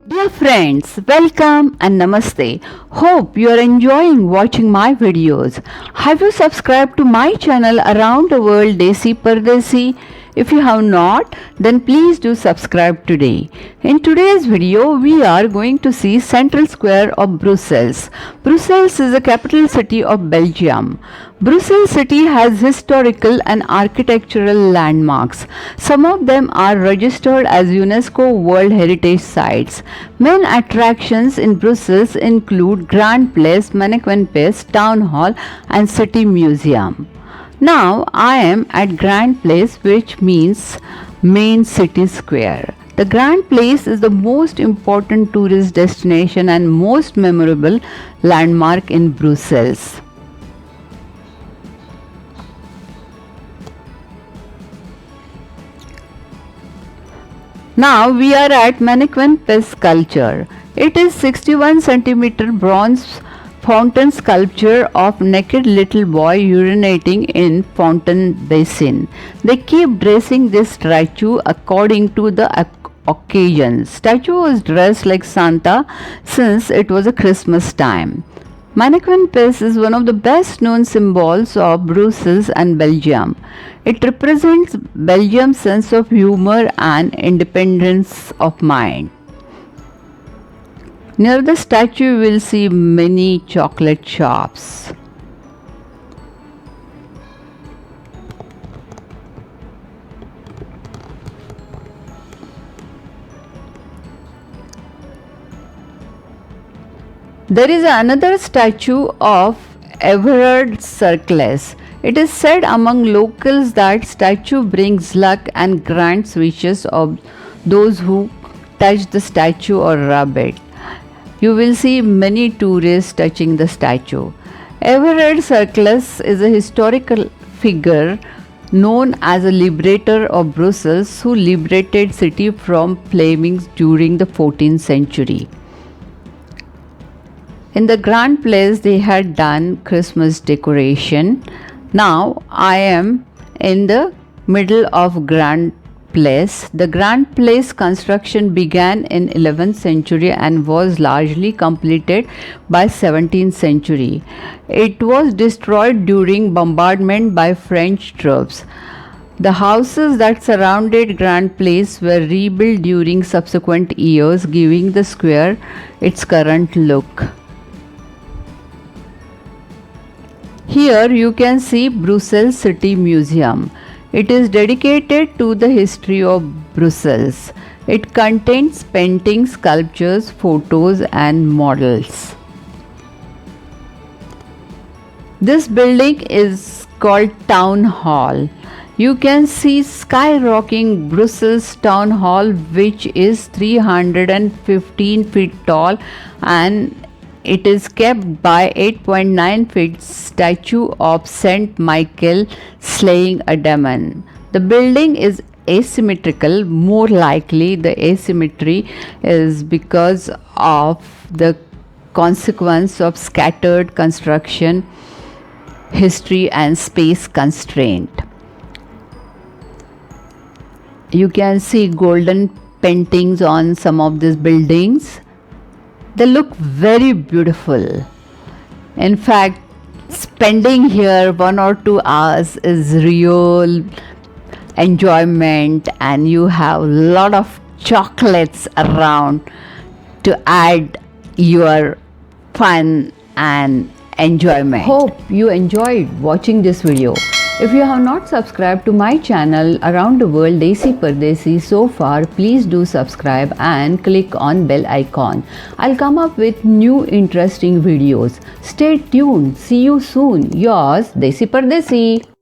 Dear friends, welcome and namaste. Hope you are enjoying watching my videos. Have you subscribed to my channel Around the World Desi-Pardesi? If you have not, then please do subscribe today. In today's video, we are going to see Central Square of Brussels. Brussels is the capital city of Belgium. Brussels city has historical and architectural landmarks. Some of them are registered as UNESCO World Heritage Sites. Main attractions in Brussels include Grand Place, Mannequin, Town Hall and City Museum. Now I am at Grand Place, which means main city square. The Grand Place is the most important tourist destination and most memorable landmark in Brussels. Now we are at Mannequin sculpture. It is 61 cm bronze fountain sculpture of naked little boy urinating in fountain basin. They keep dressing this statue according to the occasion. Statue was dressed like Santa since it was a Christmas time. Mannequin is one of the best known symbols of Brussels and Belgium. It represents Belgium's sense of humor and independence of mind. Near the statue you will see many chocolate shops. There is another statue of Everard Circus. It is said among locals that statue brings luck and grants wishes of those who touch the statue or rub it. You will see many tourists touching the statue. Everard Circus is a historical figure known as a liberator of Brussels who liberated city from Flemings during the 14th century. In the Grand Place they had done Christmas decoration. Now I am in the middle of Grand Place. The Grand Place construction began in 11th century and was largely completed by 17th century. It was destroyed during bombardment by French troops. The houses that surrounded Grand Place were rebuilt during subsequent years, giving the square its current look. Here you can see Brussels City Museum. It is dedicated to the history of Brussels. It contains paintings, sculptures, photos and models. This building is called Town Hall. You can see skyrocketing Brussels Town Hall, which is 315 feet tall, and it is kept by 8.9 feet statue of Saint Michael slaying a demon. The building is asymmetrical. More likely the asymmetry is because of the consequence of scattered construction, history and space constraint. You can see golden paintings on some of these buildings. They look very beautiful. In fact, spending here 1 or 2 hours is real enjoyment, and you have a lot of chocolates around to add your fun and enjoyment. Hope you enjoyed watching this video. If you have not subscribed to my channel Around the World Desi-Pardesi so far, please do subscribe and click on bell icon. I'll come up with new interesting videos. Stay tuned. See you soon. Yours, Desi-Pardesi.